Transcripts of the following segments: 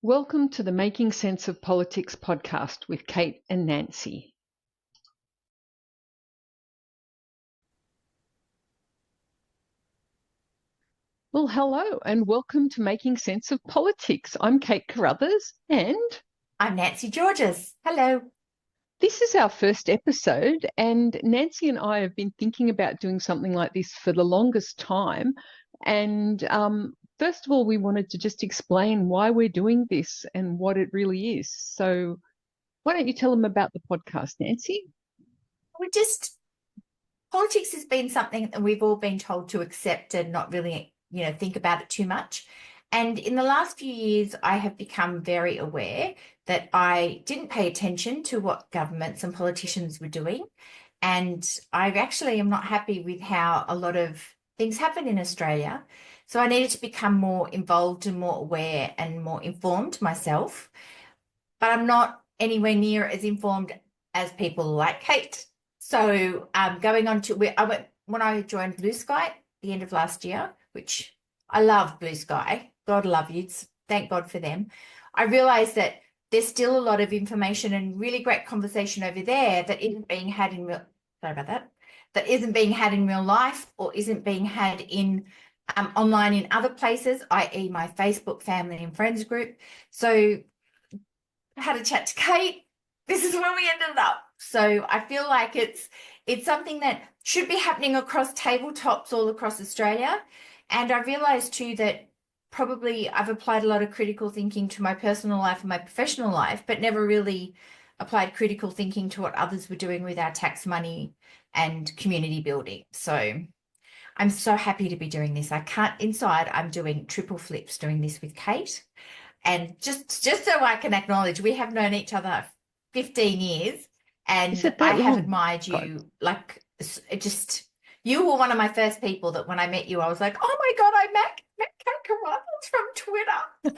Welcome to the Making Sense of Politics podcast with Kate and Nancy. Well, hello and welcome to Making Sense of Politics. I'm Kate Carruthers and I'm Nancy Georges. Hello. this is our first episode, and Nancy and I have been thinking about doing something like this for the longest time. And first of all, we wanted to just explain why we're doing this and what it really is. So why don't you tell them about the podcast, Nancy? Politics has been something that we've all been told to accept and not really, think about it too much. And in the last few years, I have become very aware that I didn't pay attention to what governments and politicians were doing. And I actually am not happy with how a lot of things happen in Australia. So I needed to become more involved and more aware and more informed myself. But I'm not anywhere near as informed as people like Kate. So going on to where I went when I joined Blue Sky at the end of last year, which I love Blue Sky. God love you. Thank God for them. I realized that there's still a lot of information and really great conversation over there that isn't being had in real, sorry about that, that isn't being had in real life or isn't being had in online in other places, i.e. my Facebook family and friends group. So I had a chat to Kate. This is where we ended up. So I feel like it's something that should be happening across tabletops all across Australia. And I realized too that probably I've applied a lot of critical thinking to my personal life and my professional life, but never really applied critical thinking to what others were doing with our tax money and community building. So I'm so happy to be doing this. I'm doing triple flips doing this with Kate. And just so I can acknowledge, we have known each other 15 years, Is and it I that have long? admired God. you. You were one of my first people that when I met you, I was like, oh my God, I met Kate Carruthers from Twitter.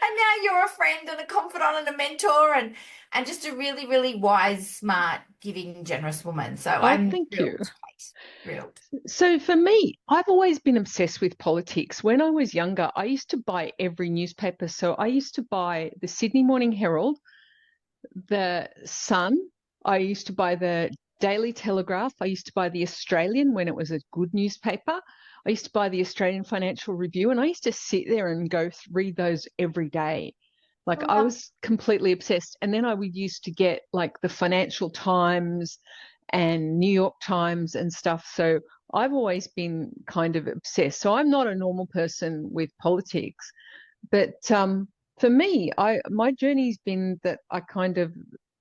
And now you're a friend and a confidant and a mentor and just a really, really wise, smart, giving, generous woman. So Oh, I'm thank you. thrilled, Kate, thrilled. So for me, I've always been obsessed with politics. When I was younger, I used to buy every newspaper. So I used to buy the Sydney Morning Herald, the Sun. I used to buy the Daily Telegraph. I used to buy the Australian when it was a good newspaper. I used to buy the Australian Financial Review, and I used to sit there and go read those every day. Like I Oh, was completely obsessed. And then I would used to get like the Financial Times and New York Times and stuff. So I've always been kind of obsessed. So I'm not a normal person with politics, but for me, my journey's been that I kind of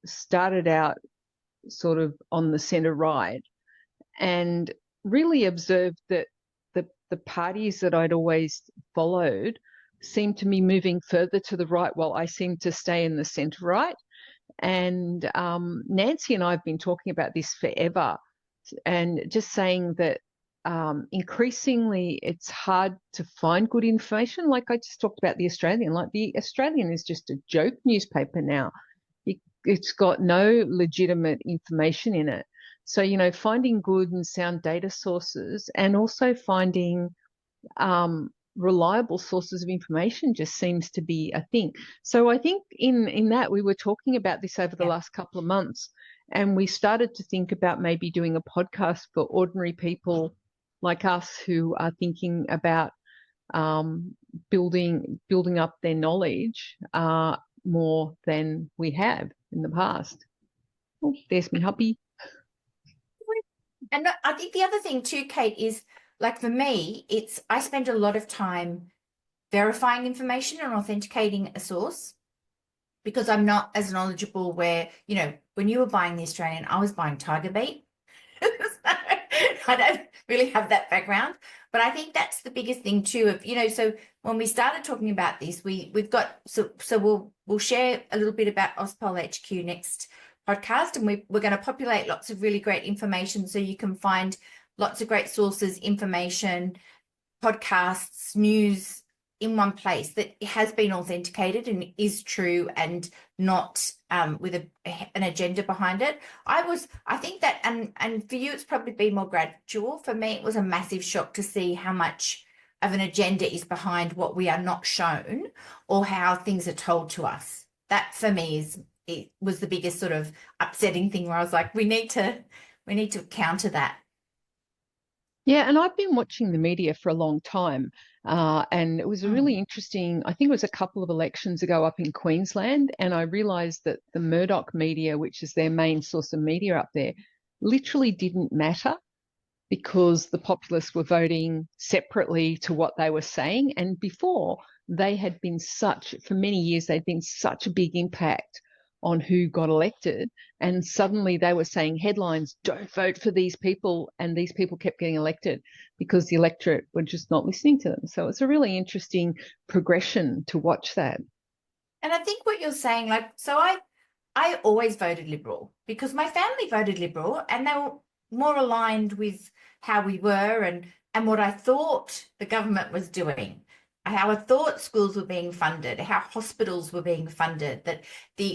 started out sort of on the centre right and really observed that the parties that I'd always followed seemed to be moving further to the right while I seemed to stay in the centre right. And Nancy and I have been talking about this forever and just saying that increasingly it's hard to find good information. Like I just talked about the Australian, like the Australian is just a joke newspaper now. It's got no legitimate information in it. So, finding good and sound data sources and also finding reliable sources of information just seems to be a thing. So I think in that we were talking about this over the yeah. last couple of months, and we started to think about maybe doing a podcast for ordinary people like us who are thinking about building up their knowledge more than we have in the past. Oh, there's me hubby. And I think the other thing too, Kate, is like for me, I spend a lot of time verifying information and authenticating a source because I'm not as knowledgeable where, when you were buying the Australian, I was buying Tiger Beat. So I don't really have that background. But I think that's the biggest thing too so when we started talking about this, we've got we'll share a little bit about Auspol HQ next podcast, and we're going to populate lots of really great information so you can find lots of great sources, information, podcasts, news in one place that has been authenticated and is true and not with an agenda behind it. I think that, and for you, it's probably been more gradual. For me, it was a massive shock to see how much of an agenda is behind what we are not shown or how things are told to us. That for me it was the biggest sort of upsetting thing where I was like, we need to counter that. Yeah, and I've been watching the media for a long time. And it was a really Mm. interesting, I think it was a couple of elections ago up in Queensland, and I realised that the Murdoch media, which is their main source of media up there, literally didn't matter because the populists were voting separately to what they were saying. And before, they had been for many years, they'd been such a big impact on who got elected. And suddenly they were saying headlines, don't vote for these people. And these people kept getting elected because the electorate were just not listening to them. So it's a really interesting progression to watch that. And I think what you're saying, like, so I always voted Liberal because my family voted Liberal and they were more aligned with how we were and what I thought the government was doing, how I thought schools were being funded, how hospitals were being funded.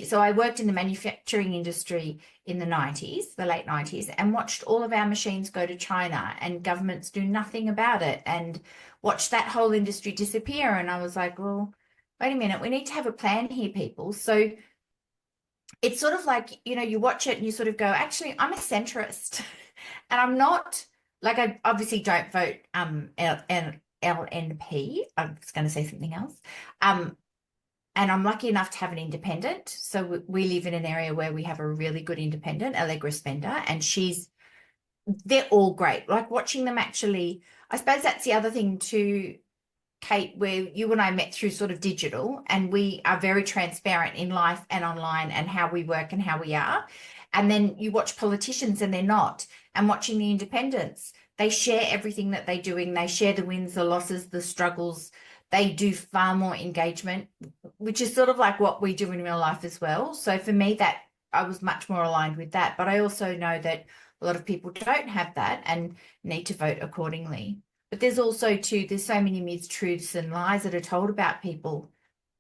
So I worked in the manufacturing industry in the 90s, the late 90s, and watched all of our machines go to China and governments do nothing about it and watched that whole industry disappear. And I was like, well, wait a minute, we need to have a plan here, people. So it's sort of like, you watch it and you sort of go, actually, I'm a centrist. And I'm not like I obviously don't vote LNP. I was going to say something else. Um, and I'm lucky enough to have an independent. So we live in an area where we have a really good independent, Allegra Spender, and they're all great. Like watching them actually, I suppose that's the other thing too, Kate, where you and I met through sort of digital, and we are very transparent in life and online and how we work and how we are. And then you watch politicians and they're not. And watching the independents, they share everything that they're doing. They share the wins, the losses, the struggles. They do far more engagement, which is sort of like what we do in real life as well. So for me, that I was much more aligned with that. But I also know that a lot of people don't have that and need to vote accordingly. But there's also too, there's so many mistruths and lies that are told about people.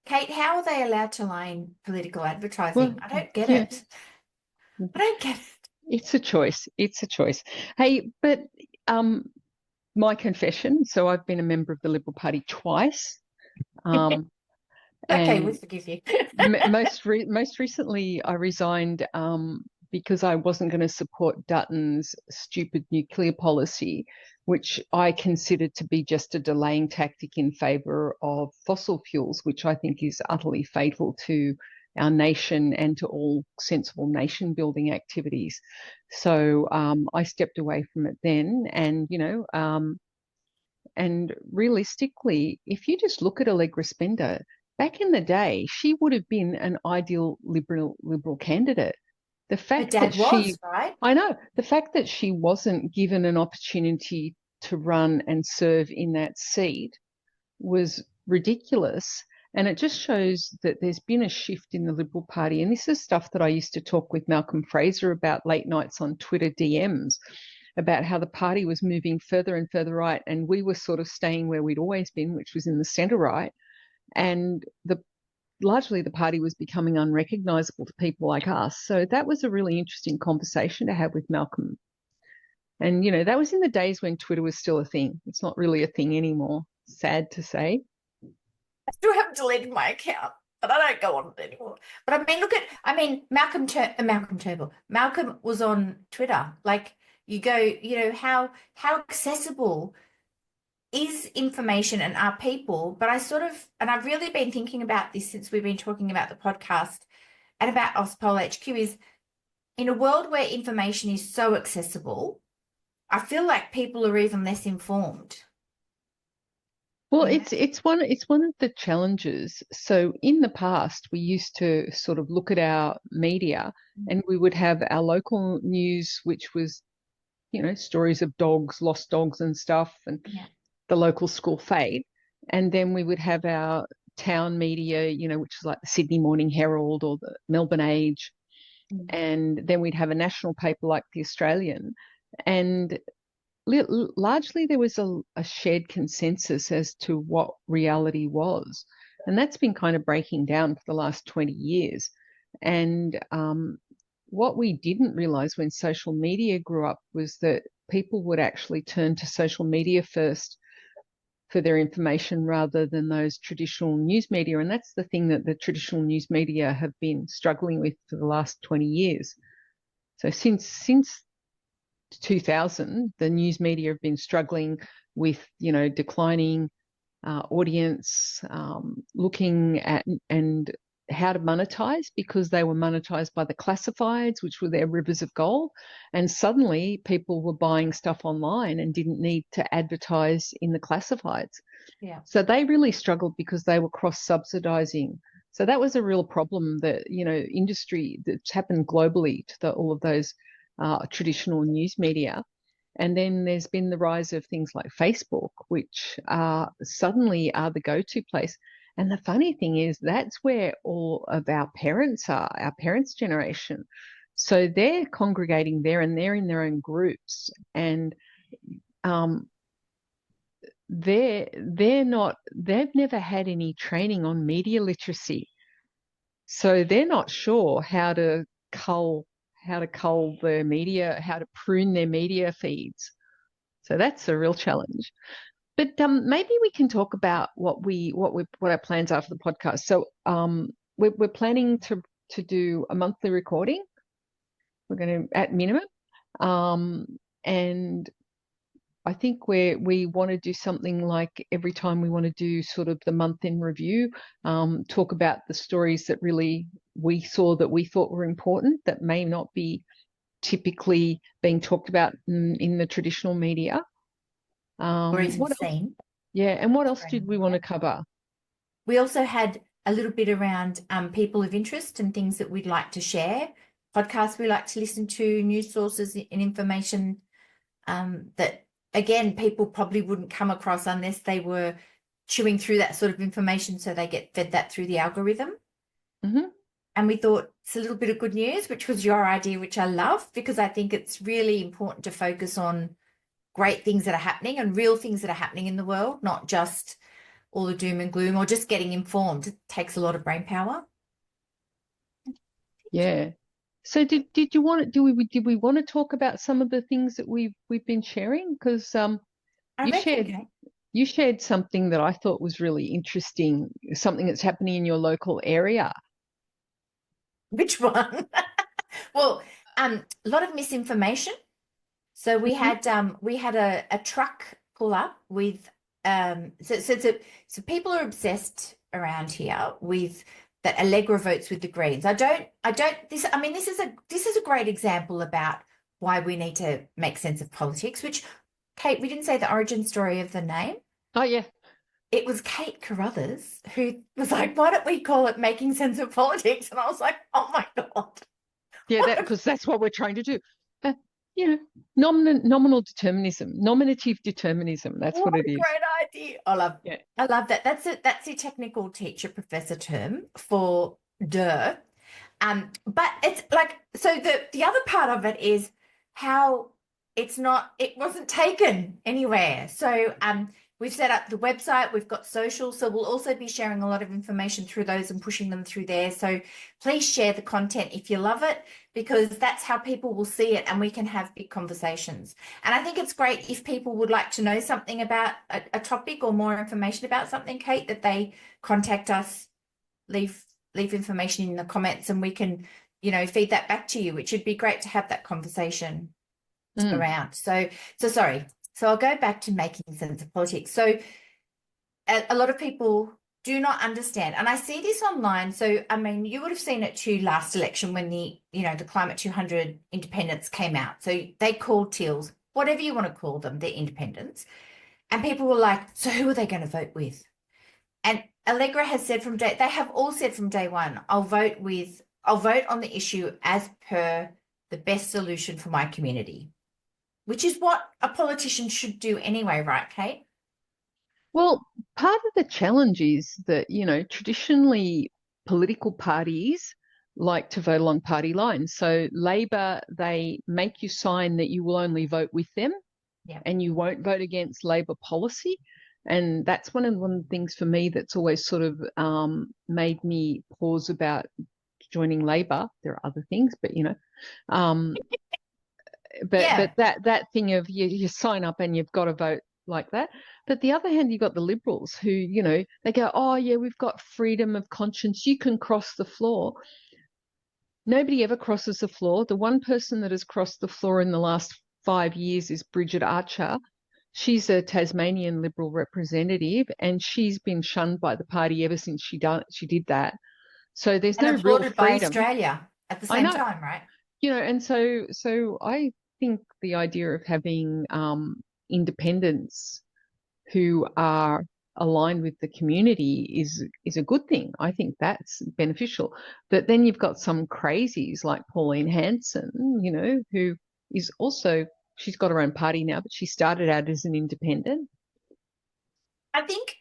Kate, how are they allowed to lie in political Well, advertising? I don't get yeah, it. I don't get it. it's a choice. It's a choice. Hey, but um, my confession. So I've been a member of the Liberal Party twice, Okay, we and forgive you. most recently I resigned because I wasn't going to support Dutton's stupid nuclear policy, which I considered to be just a delaying tactic in favour of fossil fuels, which I think is utterly fatal to our nation and to all sensible nation building activities. So I stepped away from it then, and and realistically, if you just look at Allegra Spender, back in the day, she would have been an ideal liberal candidate. The Her fact that dad she, was, right? I know, the fact that she wasn't given an opportunity to run and serve in that seat was ridiculous. And it just shows that there's been a shift in the Liberal Party. And this is stuff that I used to talk with Malcolm Fraser about late nights on Twitter DMs, about how the party was moving further and further right. And we were sort of staying where we'd always been, which was in the centre right. And largely the party was becoming unrecognisable to people like us. So that was a really interesting conversation to have with Malcolm. And, that was in the days when Twitter was still a thing. It's not really a thing anymore, sad to say. I still haven't deleted my account, but I don't go on it anymore. But I mean, Malcolm Turnbull. Malcolm was on Twitter. Like you go, how accessible is information and are people? But and I've really been thinking about this since we've been talking about the podcast and about OzPol HQ is in a world where information is so accessible, I feel like people are even less informed. Well, You know? it's one of the challenges. So in the past, we used to sort of look at our media, and we would have our local news, which was, stories of dogs, lost dogs and stuff, and Yeah. the local school fete. And then we would have our town media, which is like the Sydney Morning Herald or the Melbourne Age. Mm. And then we'd have a national paper like the Australian. And largely there was a shared consensus as to what reality was. And that's been kind of breaking down for the last 20 years. And what we didn't realize when social media grew up was that people would actually turn to social media first for their information rather than those traditional news media. And that's the thing that the traditional news media have been struggling with for the last 20 years. So since 2000, the news media have been struggling with, declining audience, looking at and how to monetize, because they were monetized by the classifieds, which were their rivers of gold. And suddenly people were buying stuff online and didn't need to advertise in the classifieds. Yeah. So they really struggled because they were cross-subsidizing. So that was a real problem that, industry that's happened globally to all of those traditional news media. And then there's been the rise of things like Facebook, which suddenly are the go-to place. And the funny thing is that's where all of our parents are, our parents' generation. So they're congregating there and they're in their own groups. And they've never had any training on media literacy. So they're not sure how to cull their media, how to prune their media feeds. So that's a real challenge. But maybe we can talk about what our plans are for the podcast. So we're planning to do a monthly recording. We're going to, at minimum, and I think we want to do something like every time we want to do sort of the month in review, talk about the stories that really we saw that we thought were important that may not be typically being talked about in the traditional media. Or even What else? seen. Yeah, and what else did we want to cover? We also had a little bit around people of interest and things that we'd like to share, podcasts we like to listen to, news sources and information that, again, people probably wouldn't come across unless they were chewing through that sort of information, so they get fed that through the algorithm. Mm-hmm. And we thought it's a little bit of good news, which was your idea, which I love, because I think it's really important to focus on great things that are happening and real things that are happening in the world, not just all the doom and gloom or just getting informed. It takes a lot of brain power. Yeah. So did you want to did we want to talk about some of the things that we've been sharing? Because I you reckon, shared Kate. you shared something that I thought was really interesting, something that's happening in your local area. Which one? Well, a lot of misinformation. So we had a truck pull up with so people are obsessed around here with that Allegra votes with the Greens. This is a great example about why we need to make sense of politics, which, Kate, we didn't say the origin story of the name. Oh yeah. It was Kate Carruthers who was like, why don't we call it Making Sense of Politics? And I was like, oh my God. Yeah, because that's what we're trying to do. Nominal determinism, nominative determinism. That's what What it a is. great idea. I love that. That's a technical teacher professor term for DER. But it's like, so the other part of it is how it wasn't taken anywhere. So we've set up the website, we've got social, so we'll also be sharing a lot of information through those and pushing them through there. So please share the content if you love it, because that's how people will see it and we can have big conversations. And I think it's great if people would like to know something about a topic or more information about something, Kate, that they contact us, leave information in the comments, and we can, feed that back to you, which would be great to have that conversation around. So sorry. So I'll go back to making sense of politics. So a lot of people do not understand, and I see this online. So, I mean, you would have seen it too last election when the Climate 200 independents came out. So they called Teals, whatever you want to call them, they're independents. And people were like, so who are they going to vote with? And Allegra has said they have all said from day one, I'll vote on the issue as per the best solution for my community, which is what a politician should do anyway, right, Kate? Well, part of the challenge is that, traditionally political parties like to vote along party lines. So Labor, they make you sign that you will only vote with them, and you won't vote against Labor policy. And that's one of the things for me that's always sort of made me pause about joining Labor. There are other things, but but that thing of you sign up and you've got to vote like that. But the other hand, you've got the Liberals who, they go, oh, yeah, we've got freedom of conscience. You can cross the floor. Nobody ever crosses the floor. The one person that has crossed the floor in the last 5 years is Bridget Archer. She's a Tasmanian Liberal representative, and she's been shunned by the party ever since she did that. So there's And no real applauded by freedom. Australia at the I same know, time, right? and so I think the idea of having independents who are aligned with the community is a good thing. I think that's beneficial. But then you've got some crazies like Pauline Hanson, who is also, she's got her own party now, but she started out as an independent. I think,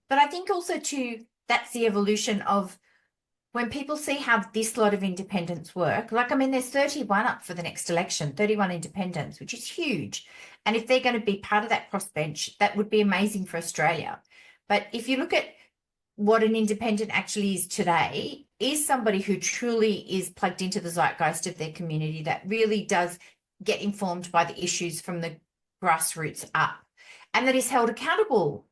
but I think also too, that's the evolution of when people see how this lot of independents work. Like, I mean, there's 31 up for the next election, 31 independents, which is huge. And if they're going to be part of that crossbench, that would be amazing for Australia. But if you look at what an independent actually is today, is somebody who truly is plugged into the zeitgeist of their community, that really does get informed by the issues from the grassroots up, and that is held accountable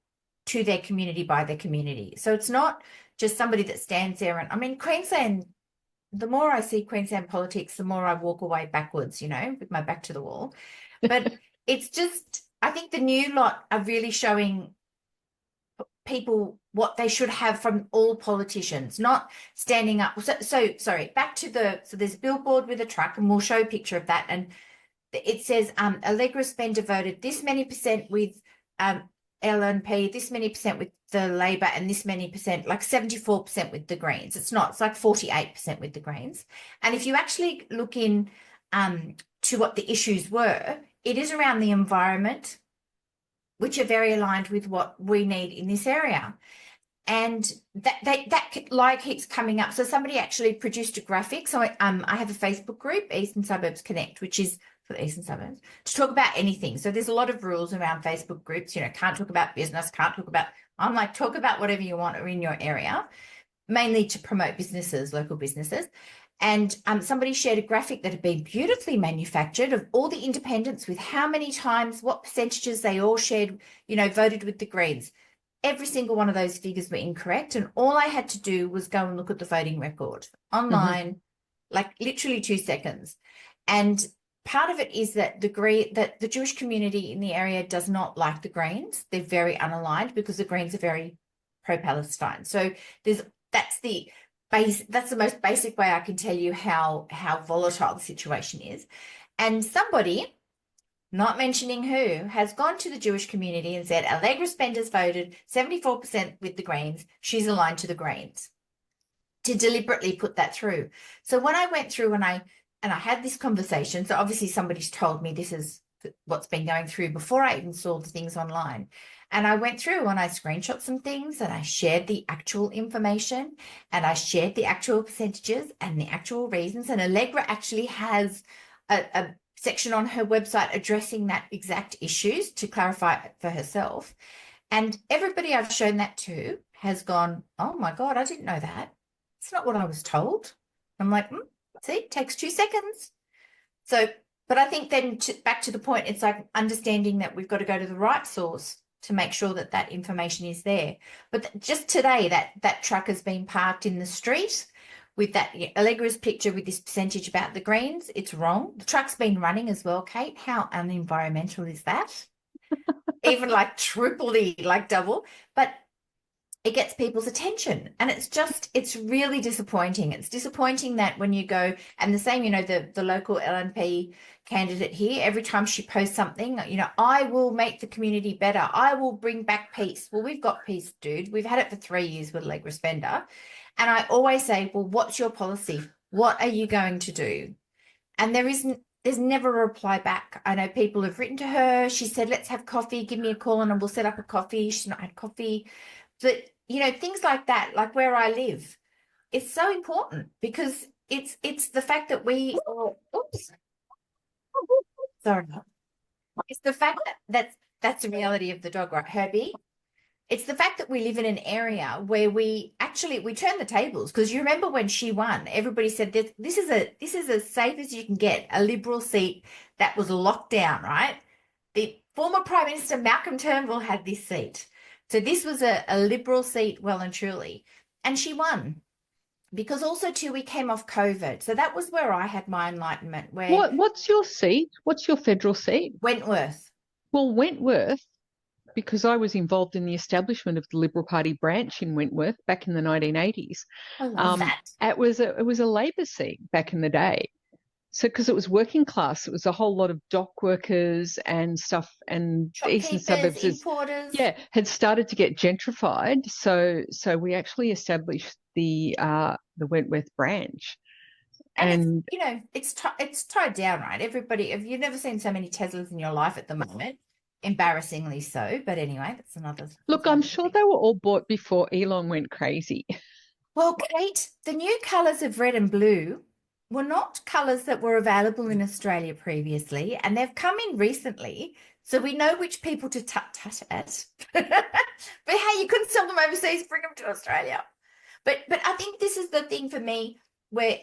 to their community by their community. So it's not just somebody that stands there. And I mean, Queensland, the more I see Queensland politics, the more I walk away backwards, with my back to the wall. But it's just, I think the new lot are really showing people what they should have from all politicians, not standing up. So sorry, back to so there's a billboard with a truck, and we'll show a picture of that. And it says, Allegra Spender voted this many percent with LNP, this many percent with the Labor, and this many percent, like 74% with the Greens. It's like 48% with the Greens. And if you actually look in to what the issues were, it is around the environment, which are very aligned with what we need in this area. And that like keeps coming up. So somebody actually produced a graphic. So I have a Facebook group, Eastern Suburbs Connect, which is for the Eastern Suburbs, to talk about anything. So there's a lot of rules around Facebook groups, can't talk about business, can't talk about, I'm like, talk about whatever you want or in your area, mainly to promote businesses, local businesses. And somebody shared a graphic that had been beautifully manufactured of all the independents with how many times, what percentages they all shared, voted with the Greens. Every single one of those figures were incorrect. And all I had to do was go and look at the voting record online, like literally 2 seconds. And part of it is that that the Jewish community in the area does not like the Greens. They're very unaligned because the Greens are very pro-Palestine. So that's the most basic way I can tell you how volatile the situation is. And somebody, not mentioning who, has gone to the Jewish community and said, Allegra Spender's voted 74% with the Greens. She's aligned to the Greens, to deliberately put that through. So when I went through and I had this conversation, so obviously somebody's told me this is what's been going through before I even saw the things online. And I went through and I screenshot some things and I shared the actual information and I shared the actual percentages and the actual reasons. And Allegra actually has a section on her website addressing that exact issues to clarify it for herself. And everybody I've shown that to has gone, oh my God, I didn't know that. It's not what I was told. I'm like, see, it takes 2 seconds. So, but I think then back to the point, it's like understanding that we've got to go to the right source to make sure that that information is there. But just today, that truck has been parked in the street with that Allegra's picture with this percentage about the Greens. It's wrong. The truck's been running as well, Kate. How unenvironmental is that? Even like triply, like double. But it gets people's attention. And it's really disappointing. It's disappointing that when you go, and the same, the local LNP candidate here, every time she posts something, I will make the community better. I will bring back peace. Well, we've got peace, dude. We've had it for 3 years with Allegra Spender. And I always say, well, what's your policy? What are you going to do? And there's never a reply back. I know people have written to her. She said, let's have coffee. Give me a call and we'll set up a coffee. She's not had coffee. But, things like that, like where I live, it's so important because it's the fact that oops, sorry. It's the fact that that's the reality of the dog, right, Herbie? It's the fact that we live in an area where we turn the tables, because you remember when she won, everybody said this is as safe as you can get, a Liberal seat that was locked down, right? The former Prime Minister Malcolm Turnbull had this seat. So this was a Liberal seat, well and truly. And she won. Because also too, we came off COVID. So that was where I had my enlightenment, where What's your seat? What's your federal seat? Wentworth. Well, Wentworth, because I was involved in the establishment of the Liberal Party branch in Wentworth back in the 1980s. I love that. It was a Labor seat back in the day. So, because it was working class, it was a whole lot of dock workers and stuff, and the eastern Shopkeepers, suburbs importers. had started to get gentrified. So we actually established the Wentworth branch, And it's tied down, right? Everybody, if you've never seen so many Teslas in your life at the moment, embarrassingly so. But anyway, that's another. Look, I'm sure they were all bought before Elon went crazy. Well, Kate, the new colours of red and blue were not colours that were available in Australia previously, and they've come in recently, so we know which people to tut at. But hey, you couldn't sell them overseas, bring them to Australia. But I think this is the thing for me where,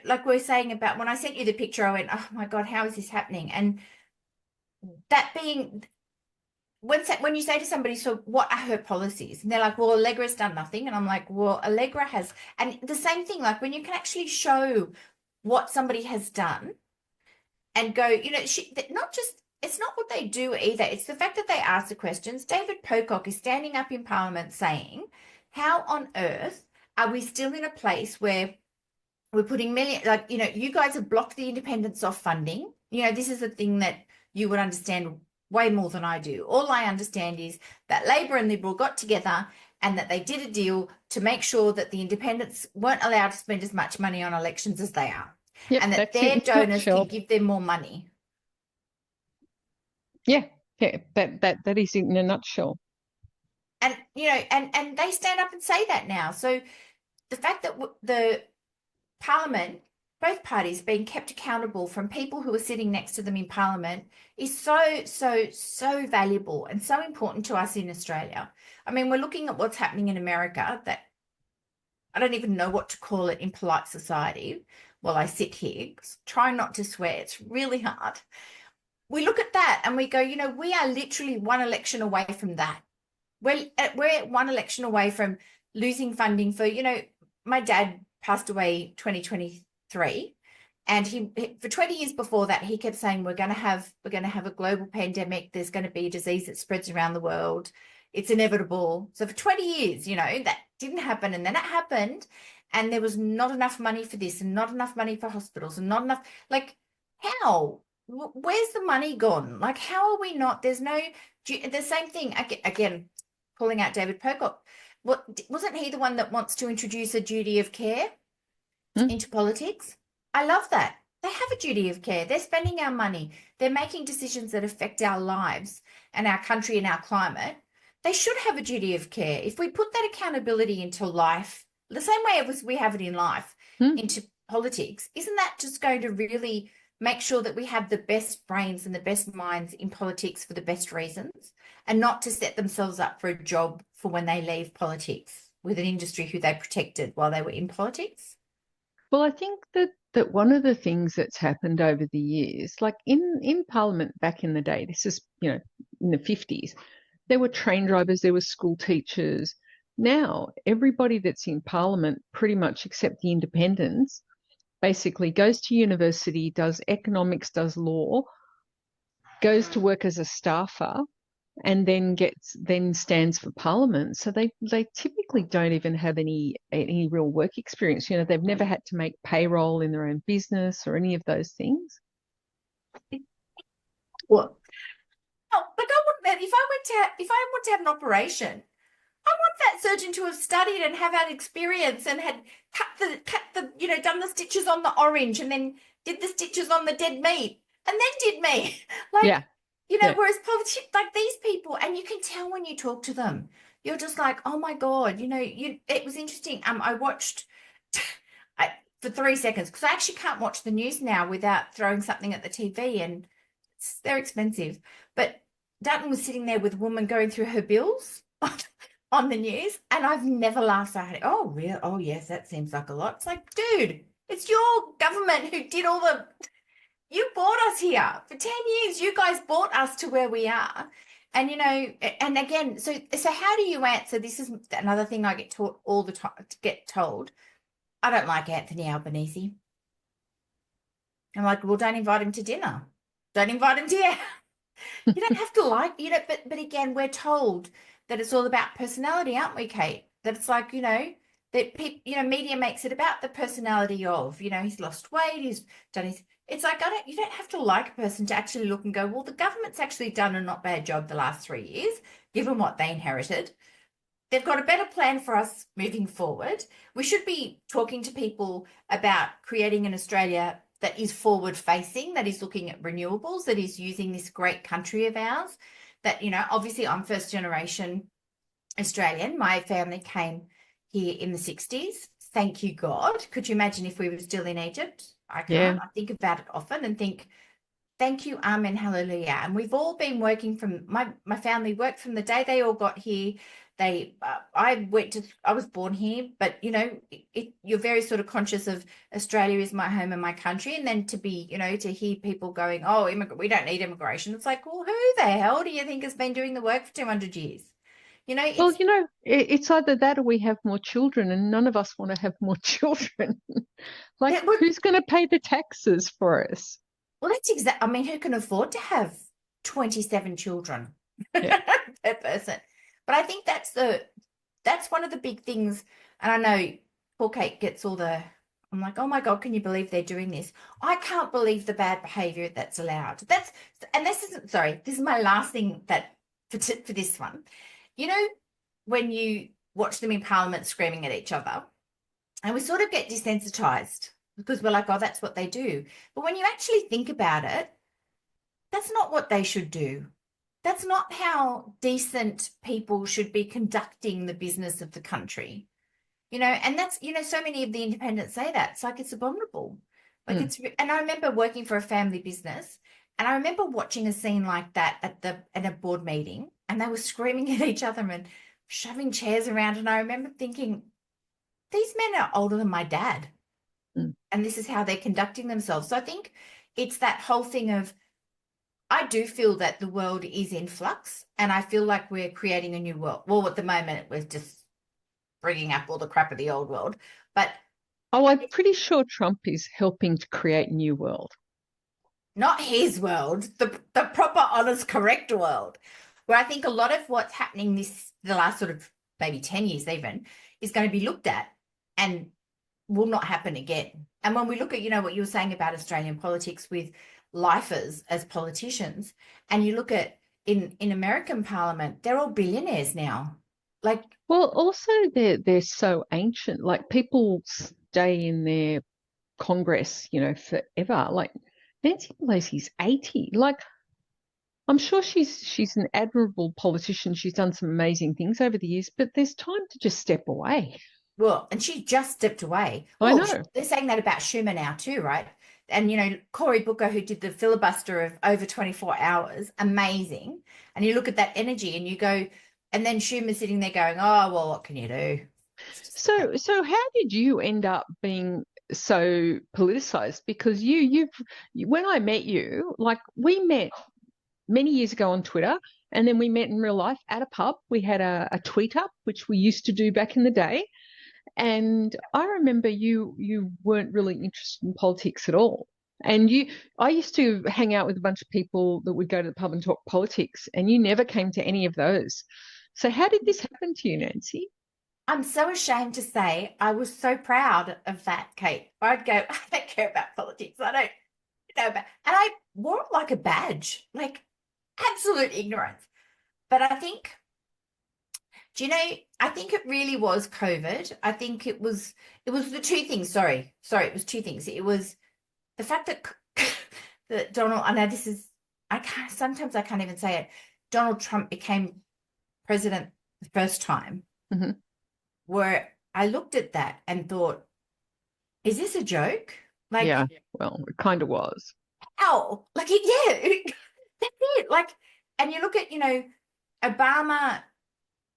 like we're saying about when I sent you the picture, I went, oh my God, how is this happening? And that being when you say to somebody, so what are her policies? And they're like, well, Allegra's done nothing. And I'm like, well, Allegra has. And the same thing, like when you can actually show what somebody has done and go, it's not what they do either. It's the fact that they ask the questions. David Pocock is standing up in Parliament saying, how on earth are we still in a place where we're putting you guys have blocked the independents off funding. This is the thing that you would understand way more than I do. All I understand is that Labor and Liberal got together and that they did a deal to make sure that the independents weren't allowed to spend as much money on elections as they are. Yep, and that their donors can give them more money. Yeah, that is in a nutshell. And, and they stand up and say that now. So the fact that the Parliament, both parties being kept accountable from people who are sitting next to them in Parliament is so valuable and so important to us in Australia. I mean, we're looking at what's happening in America that I don't even know what to call it in polite society while I sit here, trying not to swear. It's really hard. We look at that and we go, we are literally one election away from that. We're one election away from losing funding for, my dad passed away 2023, and he for 20 years before that he kept saying we're going to have a global pandemic. There's going to be a disease that spreads around the world. It's inevitable. So for 20 years, that didn't happen, and then it happened, and there was not enough money for this, and not enough money for hospitals, and not enough. Like, how? Where's the money gone? Like, how are we not? There's no the same thing again. Pulling out David Pocock. Wasn't he the one that wants to introduce a duty of care into politics? I love that. They have a duty of care. They're spending our money. They're making decisions that affect our lives and our country and our climate. They should have a duty of care. If we put that accountability into life, the same way as we have it in life, into politics, isn't that just going to really make sure that we have the best brains and the best minds in politics for the best reasons, and not to set themselves up for a job for when they leave politics with an industry who they protected while they were in politics? Well, I think that one of the things that's happened over the years, like in Parliament back in the day, this is, in the 50s, there were train drivers, there were school teachers. Now, everybody that's in Parliament, pretty much except the independents, basically goes to university, does economics, does law, goes to work as a staffer, and then stands for Parliament. So they typically don't even have any real work experience. They've never had to make payroll in their own business or any of those things. What? Oh, but I wouldn't. If I want to have an operation, I want that surgeon to have studied and have had experience and had cut the done the stitches on the orange and then did the stitches on the dead meat and then did me. Whereas politics, like these people, and you can tell when you talk to them, you're just like, oh my God, it was interesting. I watched for 3 seconds because I actually can't watch the news now without throwing something at the TV, and they're expensive. But Dutton was sitting there with a woman going through her bills on the news, and I've never laughed so hard. Oh, really? Oh, yes, that seems like a lot. It's like, dude, it's your government who did all the, You brought us here for 10 years. You guys brought us to where we are. And, and again, so how do you answer? This is another thing I get taught all the time, get told. I don't like Anthony Albanese. I'm like, well, don't invite him to dinner. Don't invite him to you. You don't have to like, but again, we're told that it's all about personality, aren't we, Kate? That it's like, that people, media makes it about the personality of, he's lost weight, he's done his, it's like, you don't have to like a person to actually look and go, well, the government's actually done a not bad job the last 3 years, given what they inherited. They've got a better plan for us moving forward. We should be talking to people about creating an Australia that is forward facing, that is looking at renewables, that is using this great country of ours. That, obviously I'm first generation Australian. My family came here in the 60s. Thank you, God. Could you imagine if we were still in Egypt? I Yeah. can't. I think about it often and think, thank you, amen, hallelujah. And we've all been working from, my family worked from the day they all got here. I was born here, but you're very sort of conscious of Australia is my home and my country. And then to be, to hear people going, oh, we don't need immigration. It's like, well, who the hell do you think has been doing the work for 200 years? Well, It's, it's either that or we have more children, and none of us want to have more children. Like, it would, who's going to pay the taxes for us? well, that's exactly, I mean, who can afford to have 27 children Yeah. per person? But I think that's one of the big things. And I know poor Kate gets all the, I'm like, oh my God, can you believe they're doing this? I can't believe the bad behavior that's allowed. And this isn't, sorry, this is my last thing for this one. When you watch them in Parliament screaming at each other, and we sort of get desensitized because we're like, oh, that's what they do. But when you actually think about it, that's not what they should do. That's not how decent people should be conducting the business of the country. And that's, so many of the independents say that. It's like, it's abominable. Like and I remember working for a family business, and I remember watching a scene like that at a board meeting, and they were screaming at each other and shoving chairs around. And I remember thinking, these men are older than my dad, Mm. and this is how they're conducting themselves. So I think it's that whole thing of, I do feel that the world is in flux, and I feel like we're creating a new world. Well, at the moment, we're just bringing up all the crap of the old world, but Oh, I'm pretty sure Trump is helping to create a new world. not his world, the proper, honest, correct world, where I think a lot of what's happening the last sort of maybe 10 years even is going to be looked at and will not happen again. And when we look at, what you were saying about Australian politics with lifers as politicians, and you look at in American Parliament, they're all billionaires now. Like, Well, also they're so ancient. Like people stay in their Congress, forever. Like Nancy Pelosi's 80. Like I'm sure she's an admirable politician. She's done some amazing things over the years, but there's time to just step away. well, and she just stepped away. I Well, know. they're saying that about Schumer now too, right? And Cory Booker, who did the filibuster of over 24 hours, amazing. And you look at that energy and you go, and then Schumer sitting there going, oh, well, what can you do? So how did you end up being so politicized? Because when I met you, like we met many years ago on Twitter, and then we met in real life at a pub. We had a tweet up, which we used to do back in the day. And I remember you weren't really interested in politics at all. And I used to hang out with a bunch of people that would go to the pub and talk politics, and you never came to any of those. So how did this happen to you, Nancy? I'm so ashamed to say I was so proud of that, Kate. I'd go, I don't care about politics. I don't know about, and I wore it like a badge, like absolute ignorance. But I think, I think it really was COVID. I think it was the two things. Sorry, it was two things. It was the fact that that Donald, I know this is, sometimes I can't even say it. Donald Trump became president the first time, Mm-hmm. where I looked at that and thought, is this a joke? Like, Yeah, well, it kind of was. how? Like, yeah, that's it. Like, and you look at, Obama,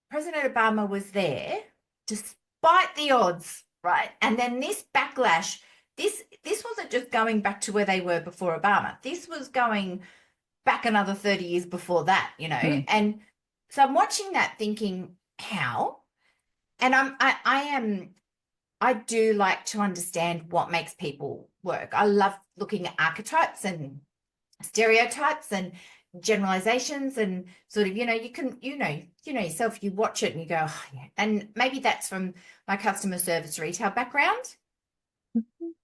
President Obama was there despite the odds, right? And then this backlash this wasn't just going back to where they were before Obama. This was going back another 30 years before that, you know. Mm. And so I'm watching that thinking, how? And I do like to understand what makes people work. I love looking at archetypes and stereotypes and generalizations and sort of, you can, yourself, you watch it and you go, oh, yeah. And maybe that's from my customer service retail background,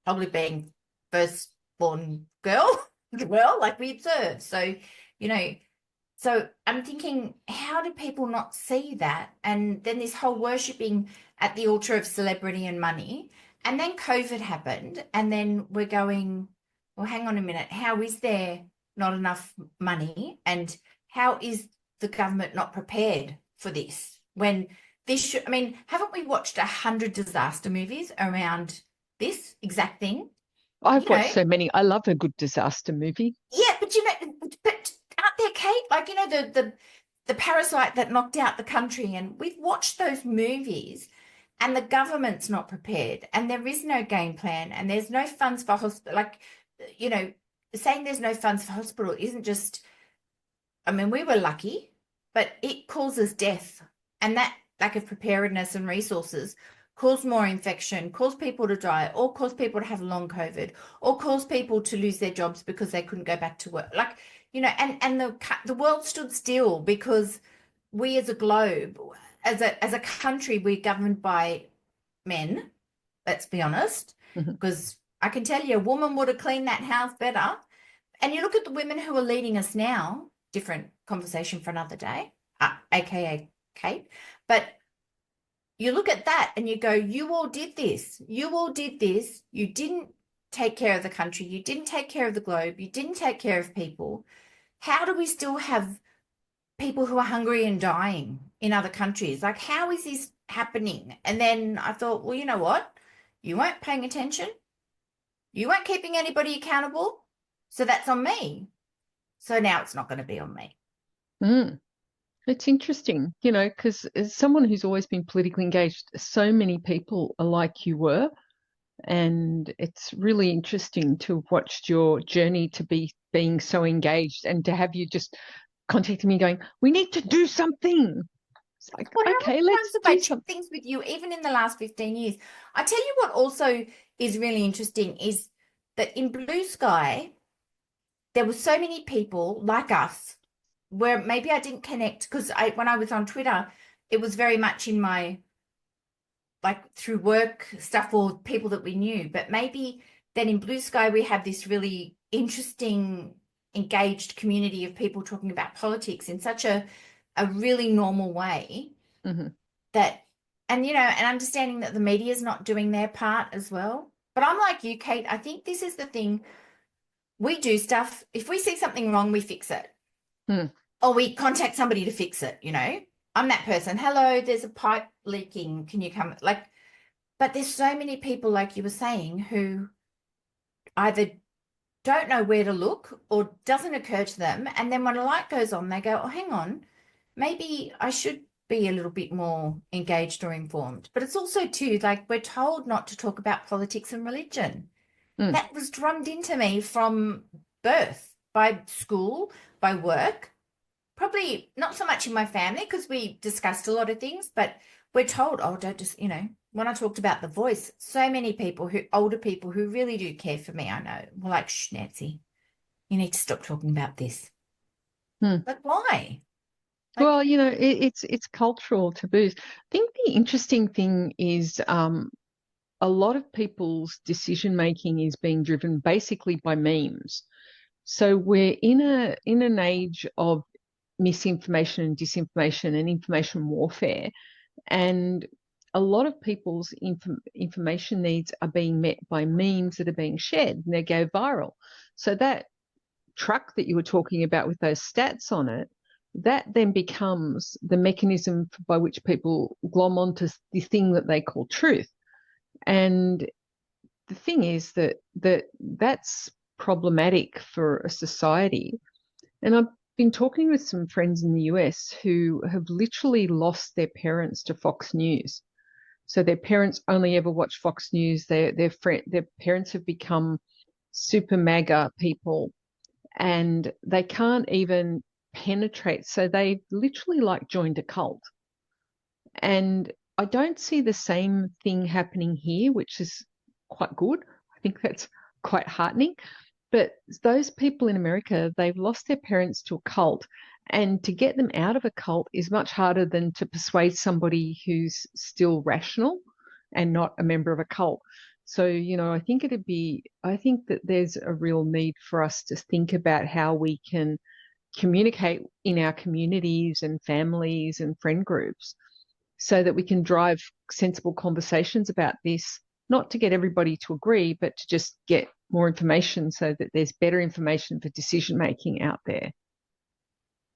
probably being firstborn girl as well, like we observe. So, you know, so I'm thinking, how do people not see that? And then this whole worshipping at the altar of celebrity and money. And then COVID happened. And then we're going, well, hang on a minute. How is there not enough money? And how is the government not prepared for this? When this should, I mean, haven't we watched 100 disaster movies around this exact thing? I've You know, watched so many. I love a good disaster movie. yeah, but but aren't there, Kate? Like, the parasite that knocked out the country, and we've watched those movies, and the government's not prepared, and there is no game plan, and there's no funds for hospital. Like, you know, saying there's no funds for hospital isn't just. I mean, we were lucky, but it causes death, and that lack of preparedness and resources cause more infection, cause people to die, or cause people to have long COVID, or cause people to lose their jobs because they couldn't go back to work. Like, and the world stood still because we as a globe, as a country, we're governed by men, let's be honest, Mhm. because I can tell you a woman would have cleaned that house better. And you look at the women who are leading us now, different conversation for another day, aka Kate. But you look at that and you go, you all did this. You all did this. You didn't take care of the country. You didn't take care of the globe. You didn't take care of people. How do we still have people who are hungry and dying in other countries? Like, how is this happening? And then I thought, well, you know what? You weren't paying attention. You weren't keeping anybody accountable. So that's on me. So now it's not going to be on me. Mm. It's interesting, because as someone who's always been politically engaged, so many people are like you were. And it's really interesting to have watched your journey to being so engaged and to have you just contacting me going, we need to do something. It's like, Well, how okay, many times let's have I do checked something. things with you, even in the last 15 years? I tell you what also is really interesting is that in Blue Sky, there were so many people like us where maybe I didn't connect because when I was on Twitter, it was very much in my like through work stuff or people that we knew. But maybe then in Blue Sky, we have this really interesting, engaged community of people talking about politics in such a really normal way Mhm. that, and and understanding that the media is not doing their part as well. But I'm like you, Kate. I think this is the thing. We do stuff. If we see something wrong, we fix it. Mm. Or we contact somebody to fix it, I'm that person. Hello, there's a pipe leaking. Can you come? Like, but there's so many people, like you were saying, who either don't know where to look or doesn't occur to them. And then when a light goes on, they go, oh, hang on, maybe I should be a little bit more engaged or informed. But it's also too, like we're told not to talk about politics and religion. Mm. That was drummed into me from birth, by school, by work. Probably not so much in my family because we discussed a lot of things, but we're told, oh, don't just, when I talked about the voice, so many people older people who really do care for me, I know, were like, shh, Nancy, you need to stop talking about this. Mm. Like, why? Like, Well, it's cultural taboos. I think the interesting thing is a lot of people's decision making is being driven basically by memes. So we're in an age of misinformation and disinformation and information warfare, and a lot of people's information needs are being met by memes that are being shared and they go viral. So that truck that you were talking about with those stats on it, that then becomes the mechanism by which people glom onto the thing that they call truth. And the thing is that's problematic for a society. And I've been talking with some friends in the US who have literally lost their parents to Fox News. So their parents only ever watch Fox News. Their parents have become super MAGA people, and they can't even penetrate. So they literally like joined a cult. And I don't see the same thing happening here, which is quite good. I think that's quite heartening. But those people in America, they've lost their parents to a cult. And to get them out of a cult is much harder than to persuade somebody who's still rational and not a member of a cult. So, I think that there's a real need for us to think about how we can communicate in our communities and families and friend groups so that we can drive sensible conversations about this, not to get everybody to agree, but to just get more information so that there's better information for decision making out there.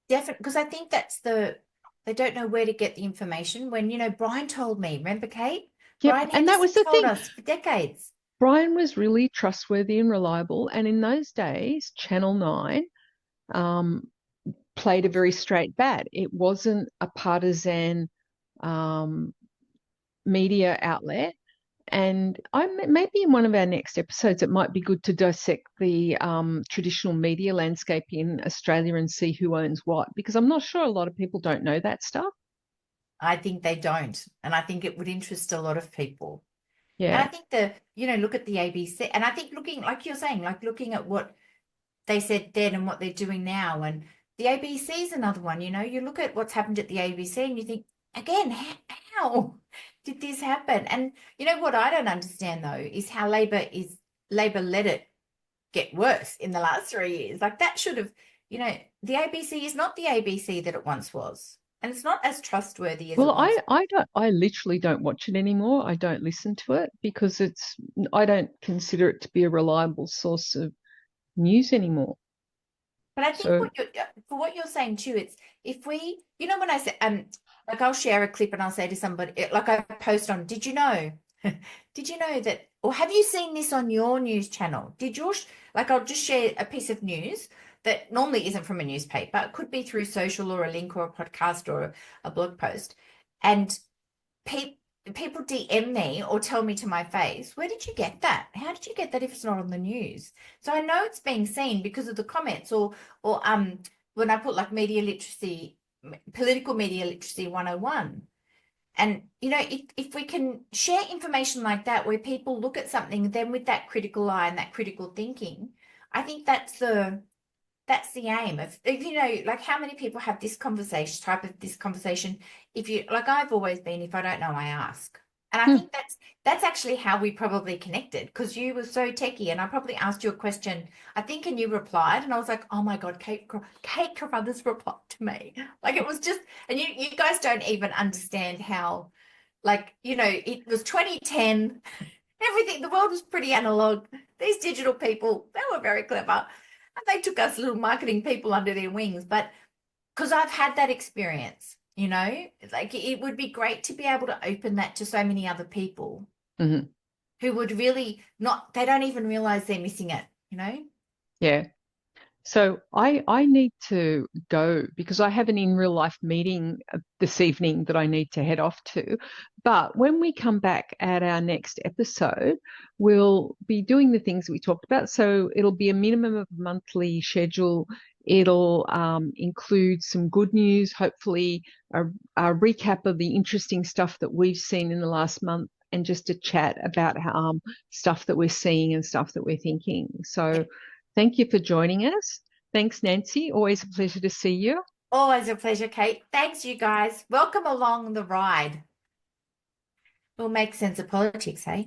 Definitely, because I think they don't know where to get the information. When, Brian told me, remember, Kate? Yep. Brian And that Henderson was the told thing. us for decades. Brian was really trustworthy and reliable. And in those days, Channel 9 played a very straight bat. It wasn't a partisan um, media outlet. And maybe in one of our next episodes, it might be good to dissect the traditional media landscape in Australia and see who owns what, because I'm not sure a lot of people don't know that stuff. I think they don't. And I think it would interest a lot of people. And I Yeah. think look at the ABC. And I think looking, like you're saying, like looking at what they said then and what they're doing now. And the ABC is another one, you look at what's happened at the ABC and you think, again, how did this happen? And what I don't understand though is how Labor let it get worse in the last 3 years. Like that should have, the ABC is not the ABC that it once was. And it's not as trustworthy as Well, it once. I literally don't watch it anymore. I don't listen to it because I don't consider it to be a reliable source of news anymore. But I think So, for what you're saying too, it's if we, when I say, like I'll share a clip and I'll say to somebody, like I post on, did you know? Did you know that, or have you seen this on your news channel? Like I'll just share a piece of news that normally isn't from a newspaper. It could be through social or a link or a podcast or a blog post. And pe people DM me or tell me to my face, where did you get that? How did you get that if it's not on the news? So I know it's being seen because of the comments or when I put like media literacy, political media literacy 101. And if we can share information like that where people look at something then with that critical eye and that critical thinking, I think that's the aim of, like how many people have this conversation. If you, like I've always been, if I don't know, I ask. And I hmm, think that's actually how we probably connected because you were so techie and I probably asked you a question, I think, and you replied and I was like, oh my God, Kate Carruthers replied to me. Like it was just, and you guys don't even understand how, like, it was 2010. Everything, the world was pretty analog. These digital people, they were very clever. And they took us little marketing people under their wings. But because I've had that experience, like it would be great to be able to open that to so many other people mhm. who would really not, they don't even realize they're missing it. Yeah. So I need to go because I have an in real life meeting this evening that I need to head off to. But when we come back at our next episode, we'll be doing the things that we talked about. So it'll be a minimum of a monthly schedule. It'll include some good news, hopefully a recap of the interesting stuff that we've seen in the last month, and just a chat about stuff that we're seeing and stuff that we're thinking. So thank you for joining us. Thanks, Nancy. Always a pleasure to see you. Always a pleasure, Kate. Thanks, you guys. Welcome along the ride. We'll make sense of politics, eh?